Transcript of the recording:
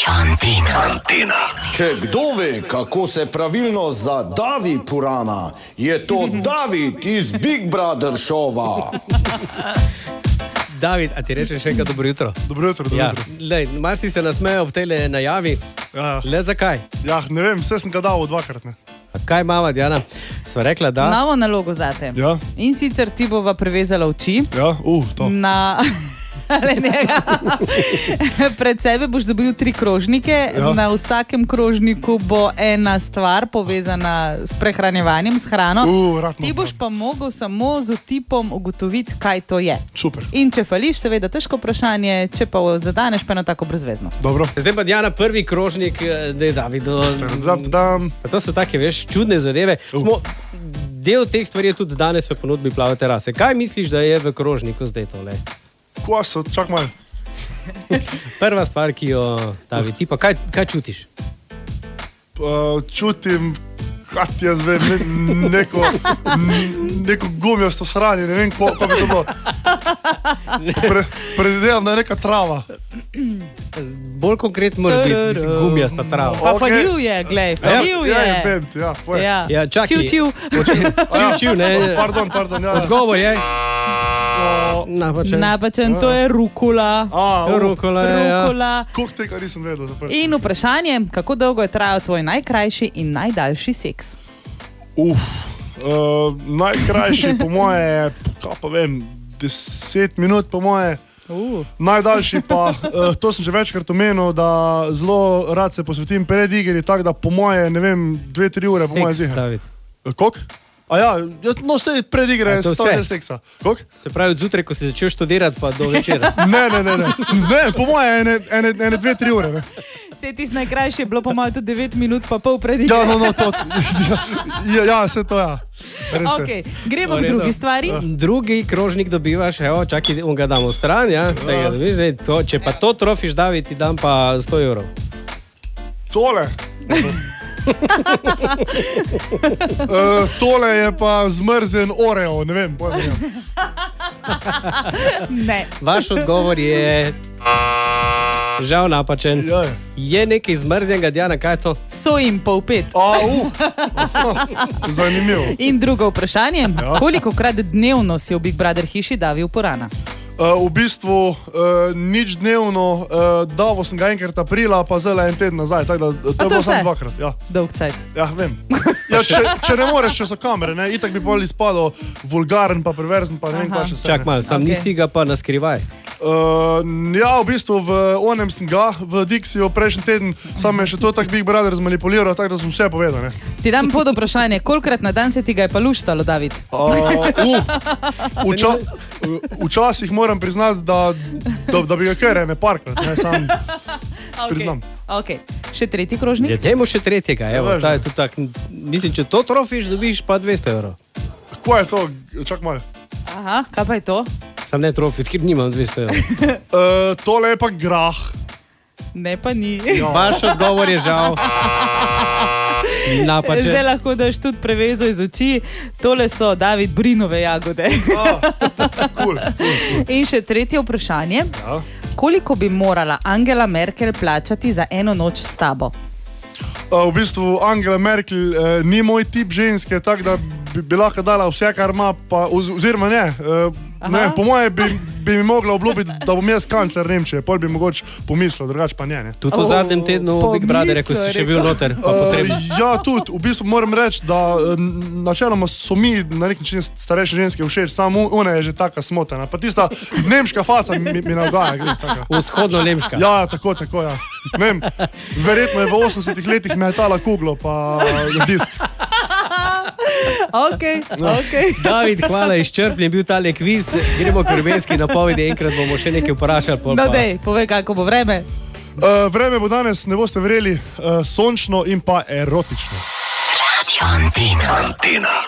Antina. Če kdo ve, kako se pravilno zadavi purana, je to David iz Big Brother šova. David, a ti rečeš še enkrat dobro jutro? Dobro jutro, dobro jutro. Lej, mar si se nasmejal ob tej najavi. Ja. Le zakaj? Ja, ne vem, vse sem ga dal dvakrat. Ne. A kaj mama, Diana? Sva rekla, da... Novo nalogo zate. Ja. In sicer ti bova prevezala oči. Ja, to. Na... Pred sebe boš dobil 3 krožnike, ja. Na vsakem krožniku bo ena stvar povezana s prehranjevanjem, s hrano. Ti boš pa mogel samo z vtipom ugotoviti, kaj to je. Super. In če fališ, seveda težko vprašanje, če pa zadaneš, pa eno tako brezvezno. Dobro. Zdaj pa Diana, prvi krožnik, da je Davido. To so take, veš, čudne zadeve. Del teh stvari je tudi danes v ponudbi Plave terase. Kaj misliš, da je v krožniku zdaj tole? Kvaso, čak malo. Prva stvar, ki jo David, ti pa kaj čutiš? Čutim, kaj ti jaz vem, neko gumijasto sranje, ne vem, ko bi to bilo. Predvidevam, da je neka trava. Bolj konkretno mora biti gumijasta trava. Pa faljiv je, glej, faljiv je. Ja, vem ti, ja. Ja, čakaj. Čiv. Čiv, ne. Pardon, ja. Odgovor je... Napačen, to je rukula. Rukula, ja. Koliko tega nisem vedel. In vprašanje, kako dolgo je trajal tvoj najkrajši in najdaljši seks? Najkrajši po moje je, kaj pa vem, 10 minut po moje. Najdaljši pa, to sem že večkrat omenil, da zelo rad se posvetim pred igri, tako da po moje, ne vem, 2-3 ure po moje zihe. Koliko? A ja, no vse pred igre je stavljeno del seksa. Koliko? Se pravi od zjutraj, ko si začel študirati, pa do večera. Ne, po moje ene 2-3 ure, ne. Vse tisti najkrajši je bilo po moje tudi 9 minut pa pol pred igre. Ja, to. Ja, vse to, ja. Ok, gremo k drugi stvari. Drugi krožnik dobivaš, evo, čakaj, on ga damo stran, ja. Če pa to trofiš, David, ti dam pa 100 evrov. Tole. Tole je pa zmrzen Oreo, ne vem. Ne. Vaš odgovor je žal napačen. Je nekaj zmrznjenega, Diana, kaj je to? Sojim polpet. Zanimivo. In drugo vprašanje, kolikokrat dnevno si v Big Brother hiši davil purana? V bistvu nič dnevno, davo sem ga enkrat aprila, pa zdaj en teden nazaj, tako da to je bilo samo 2-krat. Ja. Dolg cajt. Ja, vem. Ja, če ne moreš, če so kamere, ne, itak bi bolj izpadal vulgaren, pa perverzen, pa ne vem, kaj še se. Čak malo, sam nisi ga pa naskrivaj. Ja, v bistvu v onem sem ga, v Dixiju prejšnji teden, sam me še to tak Big Brother zmanipuliral, tako da sem vse povedal, ne. Ti dam pod vprašanje, kolikrat na dan se ti ga je pa luštalo, David? Včasih moram priznati, da bi ga kar ne parkrat, ne, sam priznam. Ok, še tretji krožnik? Je temu še tretjega, evo, ta je tudi tak, mislim, če to trofiš, dobiš pa 200 evrov. Kaj je to? Čak malo. Aha, kaj pa je to? Sam ne trofit, ker nimam 200 evrov. Tole je pa grah. Ne, pa ni. Vaš odgovor je žal napačen. Zdaj lahko daš tudi prevezo iz oči. Tole so David Brinove jagode. Cool. In še tretje vprašanje. Koliko bi morala Angela Merkel plačati za eno noč s tabo? V bistvu Angela Merkel ni moj tip ženske, tako da bi lahko dala vse, kar ima, oziroma ne. Po moje bi mi mogla obljubiti, da bom jaz kancler Nemčije, pol bi mogoče pomislil, drugače pa ne. Tudi v zadnjem tednu v Big Brother, ko si še bil noter, pa potrebno. Ja, tudi, v bistvu moram reči, da načeloma so mi na nek način starejše ženske všeč, samo ona je že taka smotana, pa tista nemška faca mi navgaja. Vzhodno-nemška. Ja, tako, ja. Ne vem, verjetno je v 80 letih metala kuglo, pa disk. Ok. David, hvala, izčrpni je bil tale kviz. Gremo k vremenski napovedi, enkrat bomo še nekaj vprašali. No dej, povej, kako bo vreme. Vreme bo danes, ne boste verjeli, sončno in pa erotično. Radio Antina.